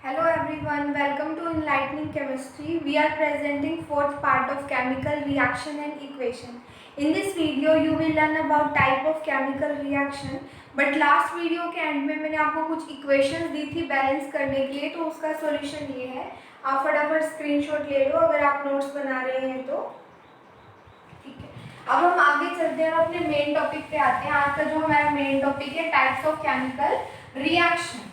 Hello everyone, welcome to Enlightening Chemistry. We are presenting fourth part of chemical reaction and equation. In this video, you will learn about type of chemical reaction. But last video के and में मैंने आपको कुछ equations दी थी balance करने के लिए, तो उसका सॉल्यूशन ये है. आप फटाफट स्क्रीनशॉट ले लो अगर आप नोट्स बना रहे हैं तो. ठीक है, अब हम आगे चलते हैं, अपने मेन टॉपिक पे आते हैं. आज का जो हमारा मेन टॉपिक है टाइप्स ऑफ केमिकल रिएक्शन.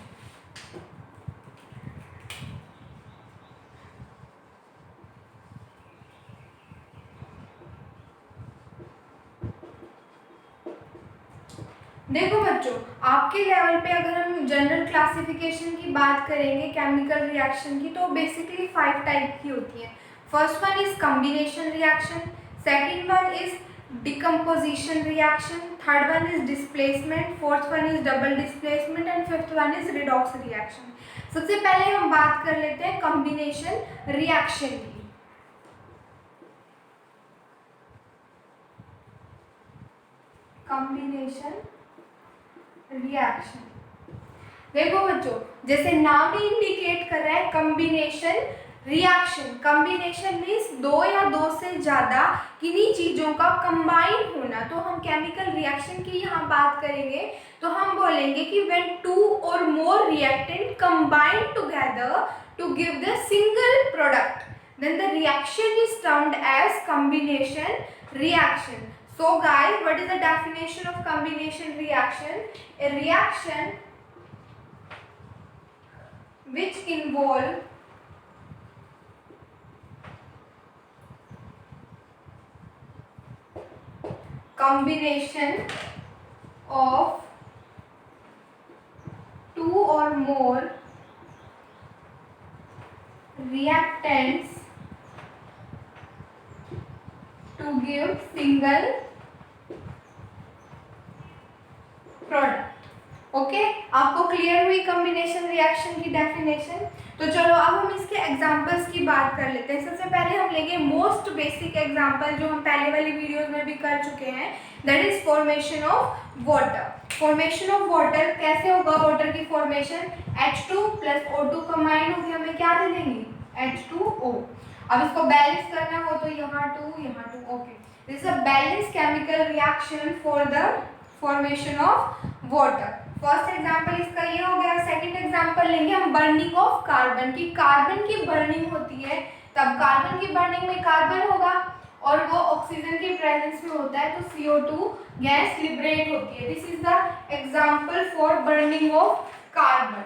देखो बच्चों, आपके लेवल पे अगर हम जनरल क्लासिफिकेशन की बात करेंगे केमिकल रिएक्शन की, तो बेसिकली 5 टाइप की होती है. First one is combination reaction, second one is decomposition reaction, third one is displacement, fourth one is double displacement and fifth one is redox reaction. सबसे पहले हम बात कर लेते हैं कॉम्बिनेशन रिएक्शन की. कॉम्बिनेशन रिएक्शन, देखो बच्चों, जैसे नाम ही इंडिकेट कर रहा है कॉम्बिनेशन रिएक्शन. कॉम्बिनेशन मीन्स दो या दो से ज्यादा किन्हीं चीजों का कंबाइन होना. तो हम केमिकल रिएक्शन की यहाँ बात करेंगे तो हम बोलेंगे कि when two or more reactant combine together to give the single product, then the reaction is termed as combination reaction. So guys, what is the definition of combination reaction? A reaction which involve combination of two or more reactants to give single product. Okay, आपको clear हुई combination reaction की definition. तो चलो अब हम इसके examples की बात कर लेते हैं. सबसे पहले हम लेंगे मोस्ट बेसिक एग्जांपल जो हम पहले वाली वीडियोस में भी कर चुके हैं, that is formation of water. Formation of water कैसे होगा? वाटर की formation H2 plus O2 combine होगी, हमें क्या दे देंगे? H2O. अब इसको बैलेंस करना हो तो यहाँ 2. Okay, this is a balance chemical reaction for the formation of water. First example इसका ये हो गया. सेकंड एग्जांपल लेंगे हम बर्निंग ऑफ कार्बन की. कार्बन की बर्निंग होती है, तब कार्बन की बर्निंग में कार्बन होगा और वो ऑक्सीजन की प्रेजेंस में होता है, तो CO2 गैस लिबरेट होती है. This is the example for burning of carbon.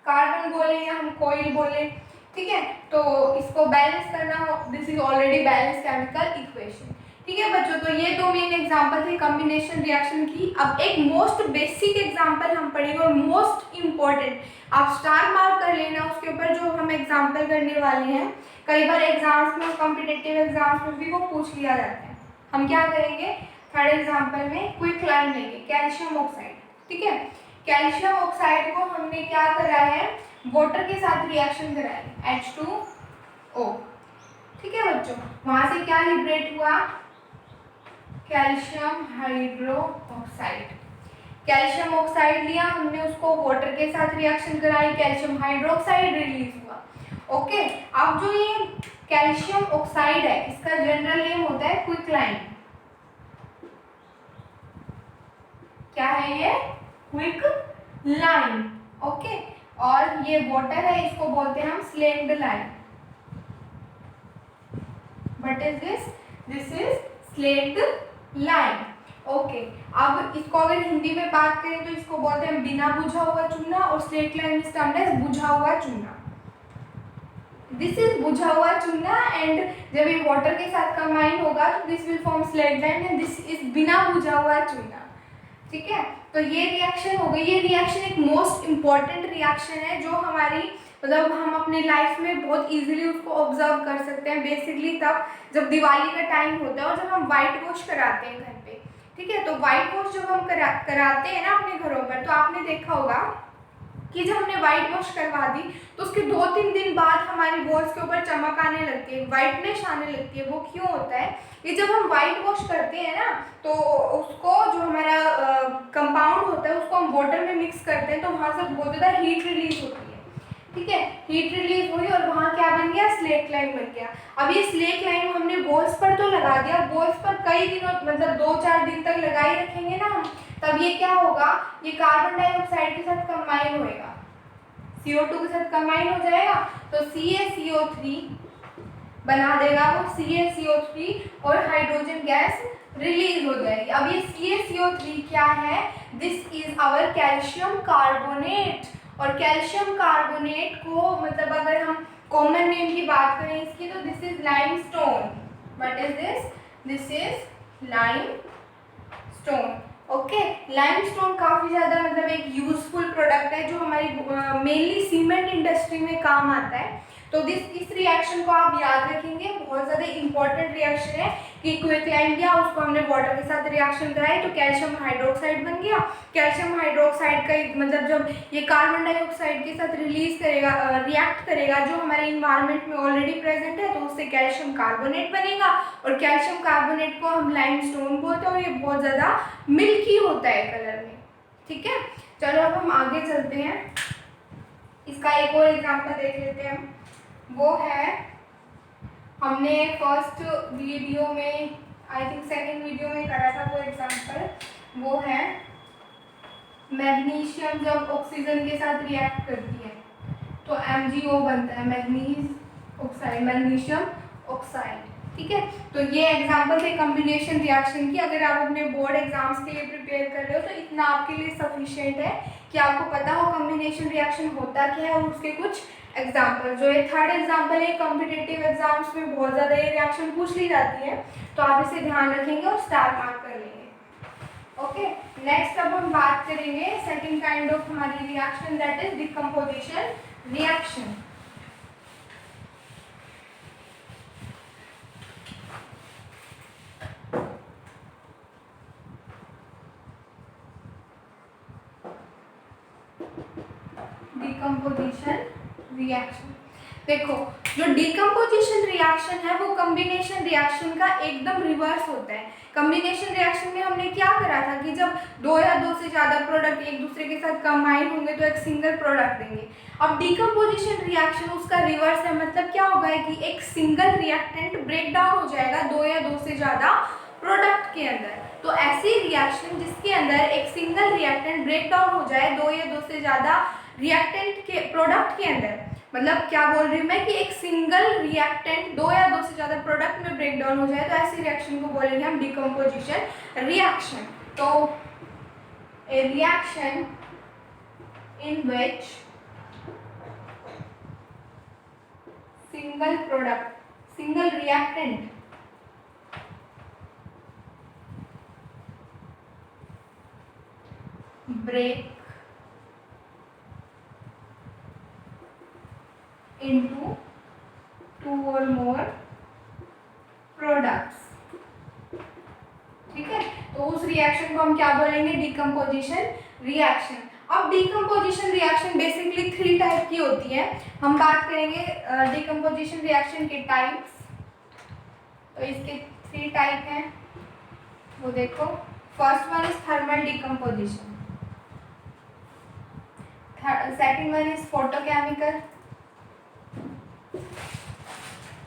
Carbon बोले या हम कोयल बोले, ठीक है. तो इसको बैलेंस करना हो, this is already balance chemical equation. ठीक है बच्चों, तो ये दो मेन एग्जांपल थे कॉम्बिनेशन रिएक्शन की. अब एक मोस्ट बेसिक एग्जांपल हम पढ़ेंगे और मोस्ट इंपॉर्टेंट, आप स्टार मार्क कर लेना उसके ऊपर जो हम एग्जांपल करने वाले हैं. कई बार एग्जाम्स में, कॉम्पिटिटिव एग्जाम्स में भी वो पूछ लिया जाता है. हम क्या करेंगे? थर्ड एग्जांपल में क्विक लाइन लेंगे, कैल्शियम ऑक्साइड. ठीक है, कैल्शियम ऑक्साइड को हमने क्या करा है? वाटर के साथ रिएक्शन करा है, H2O. ठीक है बच्चों, वहां से क्या लिबरेट हुआ? Calcium hydroxide. कैल्शियम ऑक्साइड लिया हमने, उसको वाटर के साथ रिएक्शन कराई, कैल्शियम हाइड्रोक्साइड रिलीज हुआ. ओके, अब जो ये कैल्शियम ऑक्साइड है इसका जनरल नेम होता है क्विकलाइन. क्या है ये? क्विकलाइन. ओके, और ये वाटर है, इसको बोलते हैं हम slaked line. What is this? This is slaked line. Okay, अब इसको अगर हिंदी में बात करें तो इसको बोलते हैं बिना बुझा हुआ चूना, और slaked lime is termed as बुझा हुआ चूना. दिस इज बुझा हुआ चूना, एंड जब ये वाटर के साथ कंबाइन होगा तो this will form slaked line, and this is बिना बुझा हुआ चूना. ठीक है, तो ये रिएक्शन हो गई. ये रिएक्शन एक मोस्ट इंपॉर्टेंट रिएक्शन है जो हमारी, मतलब हम अपनी लाइफ में बहुत इजीली उसको ऑब्जर्व कर सकते हैं. बेसिकली तब जब दिवाली का टाइम होता है और जब हम वाइट वॉश कराते हैं घर पे. ठीक है, तो वाइट वॉश जब हम कराते हैं ना अपने घरों पर, तो आपने देखा होगा कि जब हमने वाइट वॉश करवा दी तो उसके 2-3 दिन बाद हमारी वॉल्स के ऊपर चमक आने लगती है, वाइटनेस आने लगती है. वो क्यों होता है? ये जब हम वाइट वॉश करते हैं ना, तो उसको जो हमारा कंपाउंड होता है उसको हम वाटर में मिक्स करते हैं, तो वहाँ से बहुत ज़्यादा हीट रिलीज होती है. ठीक है, हीट रिलीज हुई और वहाँ क्या बन गया, स्लेट लाइन बन गया। अब ये स्लेट लाइन हमने बोल्स पर तो लगा दिया, बोल्स पर कई दिनों मतलब 2-4 दिन तक लगा ही रखेंगे ना हम, तब ये क्या होगा, ये कार्बन डाइऑक्साइड के साथ कंबाइन होएगा, CO2 के साथ कंबाइन हो जाएगा, तो CaCO3 बना देगा वो CaCO3 और हाइड्रोजन गैस रिलीज हो जाएगी। अब ये CaCO3 क्या है, this is our calcium carbonate. और कैल्शियम कार्बोनेट को मतलब अगर हम कॉमन नेम की बात करें इसकी, तो this is limestone. What is this, this is limestone. Okay, limestone काफी ज्यादा मतलब एक यूजफुल प्रोडक्ट है जो हमारी मेनली सीमेंट इंडस्ट्री में काम आता है। तो इस रिएक्शन को आप याद रखेंगे, बहुत ज़्यादा इंपॉर्टेंट रिएक्शन है कि क्विकलाइन किया, उसको हमने वाटर के साथ रिएक्शन कराई तो कैल्शियम हाइड्रोक्साइड बन गया। कैल्शियम हाइड्रोक्साइड का मतलब जब ये कार्बन डाइऑक्साइड के साथ रिलीज करेगा, रिएक्ट करेगा जो हमारे इन्वायरमेंट में ऑलरेडी प्रेजेंट है, तो उससे कैल्शियम कार्बोनेट बनेगा और कैल्शियम कार्बोनेट को हम लाइमस्टोन बोलते हैं और ये बहुत ज़्यादा मिल्की होता है कलर में। ठीक है, चलो अब हम आगे चलते हैं, इसका एक और एग्जाम्पल देख लेते हैं। वो है, हमने फर्स्ट वीडियो में, आई थिंक सेकंड वीडियो में करा था वो एग्जांपल, वो है मैग्नीशियम जब ऑक्सीजन के साथ रिएक्ट करती है तो MgO बनता है, मैग्नीज ऑक्साइड, मैग्नीशियम ऑक्साइड। ठीक है, तो ये एग्जांपल थे कॉम्बिनेशन रिएक्शन की। अगर आप अपने बोर्ड एग्जाम्स के लिए प्रिपेयर कर रहे हो तो इतना आपके लिए सफिशिएंट है कि आपको पता हो कॉम्बिनेशन रिएक्शन होता क्या है और उसके कुछ एग्जाम्पल। जो ये थर्ड एग्जाम्पल है, कॉम्पिटिटिव एग्जाम्स में बहुत ज़्यादा ये रिएक्शन पूछ ली जाती है, तो आप इसे ध्यान रखेंगे और स्टार मार्क कर लेंगे। ओके, नेक्स्ट अब हम बात करेंगे सेकंड काइंड ऑफ हमारी reaction, that is decomposition reaction. Decomposition reaction, देखो जो डिकम्पोजिशन रिएक्शन है वो कॉम्बिनेशन रिएक्शन का एकदम रिवर्स होता है। कॉम्बिनेशन रिएक्शन में हमने क्या करा था कि जब दो या दो से ज़्यादा प्रोडक्ट एक दूसरे के साथ कंबाइन होंगे तो एक सिंगल प्रोडक्ट देंगे। अब डिकम्पोजिशन रिएक्शन उसका रिवर्स है, मतलब क्या होगा कि एक सिंगल रिएक्टेंट ब्रेक डाउन हो जाएगा दो या दो से ज़्यादा प्रोडक्ट के अंदर। तो ऐसी रिएक्शन जिसके अंदर एक सिंगल रिएक्टेंट ब्रेक डाउन हो जाए दो या दो से ज़्यादा रिएक्टेंट के प्रोडक्ट के अंदर, मतलब क्या बोल रही हूँ मैं कि एक सिंगल रिएक्टेंट दो या दो से ज़्यादा प्रोडक्ट में ब्रेक डाउन हो जाए तो ऐसी रिएक्शन को बोलेंगे हम डिकम्पोजिशन रिएक्शन। तो ए reaction in which single product, single reactant break into two or more products। ठीक है, तो उस रिएक्शन को हम क्या बोलेंगे, डिकम्पोजिशन रिएक्शन। अब डिकम्पोजिशन रिएक्शन बेसिकली 3 टाइप की होती है। हम बात करेंगे डिकम्पोजिशन रिएक्शन के टाइप्स। तो इसके 3 टाइप हैं, वो देखो। First one is thermal decomposition, second one is photochemical,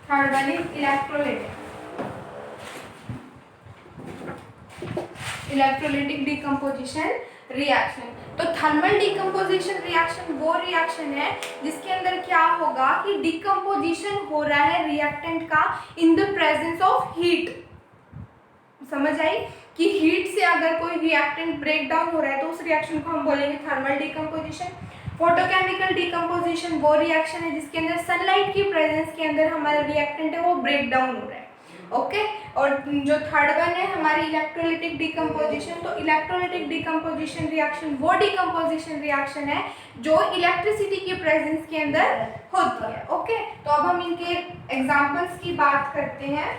third one is electrolytic decomposition reaction। तो थर्मल डिकम्पोजिशन रिएक्शन वो रिएक्शन है जिसके अंदर क्या होगा कि डिकम्पोजिशन हो रहा है रिएक्टेंट का in the presence of heat. समझ आई कि हीट से अगर कोई रिएक्टेंट ब्रेक डाउन हो रहा है तो उस रिएक्शन को हम बोलेंगे थर्मल डिकम्पोजिशन। फोटोकेमिकल डिकम्पोजिशन वो रिएक्शन है जिसके अंदर सनलाइट की प्रेजेंस के अंदर हमारा रिएक्टेंट है वो ब्रेक डाउन हो रहा है। ओके, और जो थर्ड वन है हमारी इलेक्ट्रोलिटिक डिकम्पोजिशन। तो इलेक्ट्रोलिटिक डिकम्पोजिशन रिएक्शन वो डिकम्पोजिशन रिएक्शन है जो इलेक्ट्रिसिटी की प्रेजेंस के अंदर होती है। ओके, तो अब हम इनके एग्जाम्पल्स की बात करते हैं।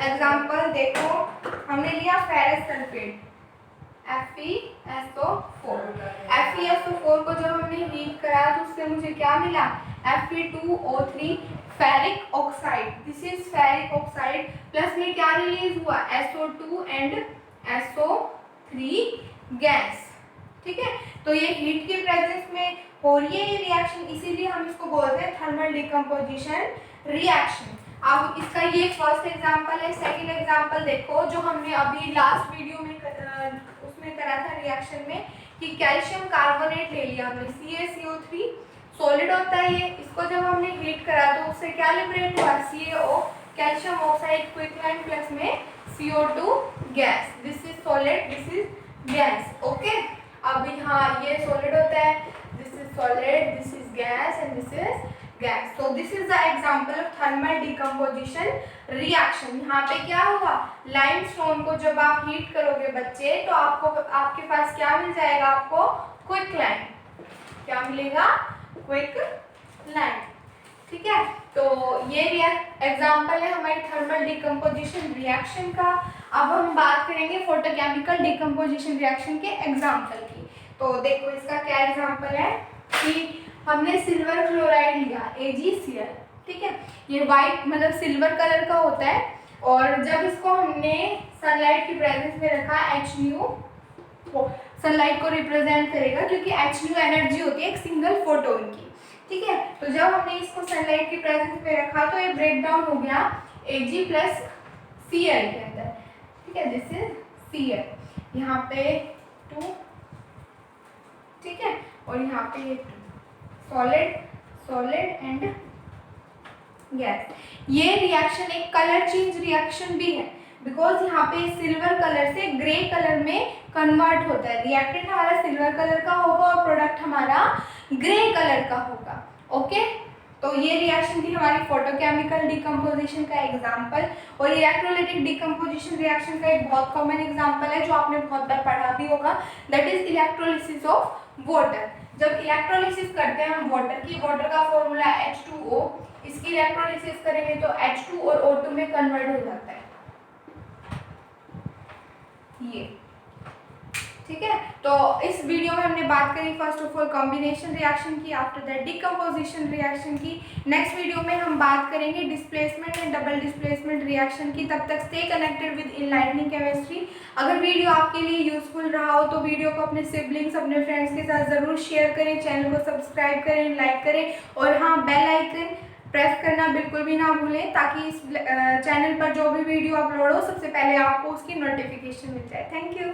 एग्जाम्पल देखो, हमने लिया फेरस सल्फेट FeSO4। FeSO4 को जब हमने हीट कराया तो उससे मुझे क्या मिला, Fe2O3 ferric oxide. This is ferric oxide, plus में क्या रिलीज हुआ, SO2 एंड SO3 गैस। ठीक है। तो ये हीट के प्रेजेंस में हो रही है ये रिएक्शन, इसीलिए हम इसको बोलते हैं थर्मल डिकम्पोजिशन रिएक्शन। अब इसका ये फर्स्ट एग्जांपल है। सेकंड एग्जांपल देखो जो हमने अभी लास्ट वीडियो में उसमें करा था रिएक्शन में, कि कैल्शियम कार्बोनेट ले लिया हमने CaCO3 सॉलिड होता है ये, इसको जब हमने हीट करा तो उससे क्या लिबरेट हुआ, CaO कैल्शियम ऑक्साइड क्विकलाइन प्लस में CO2 gas, this is solid this is gas. Okay, अब यहाँ ये सॉलिड होता है, this is solid this is gas and this is gas. So this is the example of thermal decomposition reaction। यहाँ पे क्या होगा, लाइमस्टोन को जब आप हीट करोगे बच्चे तो आपको आपके पास क्या मिल जाएगा, आपको क्विकलाइन, क्या मिलेगा, क्विकलाइन। ठीक है, तो ये एग्जाम्पल है हमारी थर्मल डिकम्पोजिशन रिएक्शन का। अब हम बात करेंगे फोटोकेमिकल डिकम्पोजिशन रिएक्शन के एग्जाम्पल की। तो देखो इसका क्या एग्जाम्पल है कि हमने सिल्वर क्लोराइड लिया AgCl, ठीक है, ये वाइट मतलब सिल्वर कलर का होता है, और जब इसको हमने सनलाइट की प्रेजेंस में रखा Hν, सनलाइट को रिप्रेजेंट करेगा क्योंकि Hν एनर्जी होती है एक सिंगल फोटोन की। ठीक है, तो जब हमने इसको सनलाइट की प्रेजेंस में रखा तो ये ब्रेक डाउन हो गया Ag प्लस Cl के अंदर। ठीक है, दिस इज Cl, यहाँ पे 2, ठीक है, और यहाँ पे ये 2, सॉलिड सॉलिड एंड गैस। ये रिएक्शन एक कलर चेंज रिएक्शन भी है, बिकॉज यहाँ पे सिल्वर कलर से ग्रे कलर में कन्वर्ट होता है। रिएक्टेंट हमारा सिल्वर कलर का होगा और प्रोडक्ट हमारा ग्रे कलर का होगा। ओके, तो ये रिएक्शन थी हमारी फोटोकेमिकल डिकम्पोजिशन का एग्जाम्पल। और इलेक्ट्रोलाइटिक डिकम्पोजिशन रिएक्शन का एक बहुत कॉमन एग्जाम्पल है जो आपने बहुत बार पढ़ा भी होगा, that is electrolysis of water. जब इलेक्ट्रोलिसिस करते हैं हम वाटर की, वाटर का फॉर्मूला H2O, इसकी इलेक्ट्रोलिसिस करेंगे तो H2 और O2 में कन्वर्ट हो जाता है ये। ठीक है, तो इस वीडियो में हमने बात करी first of all combination reaction की, आफ्टर दैट डिकम्पोजिशन रिएक्शन की। नेक्स्ट वीडियो में हम बात करेंगे displacement and double displacement reaction की। तब तक stay connected with enlightening chemistry. अगर वीडियो आपके लिए यूजफुल रहा हो तो वीडियो को अपने सिबलिंग्स अपने फ्रेंड्स के साथ ज़रूर शेयर करें, चैनल को सब्सक्राइब करें, लाइक करें, और हाँ बेल आइकन प्रेस करना बिल्कुल भी ना भूलें, ताकि इस चैनल पर जो भी वीडियो अपलोड हो सबसे पहले आपको उसकी नोटिफिकेशन मिल जाए। Thank you.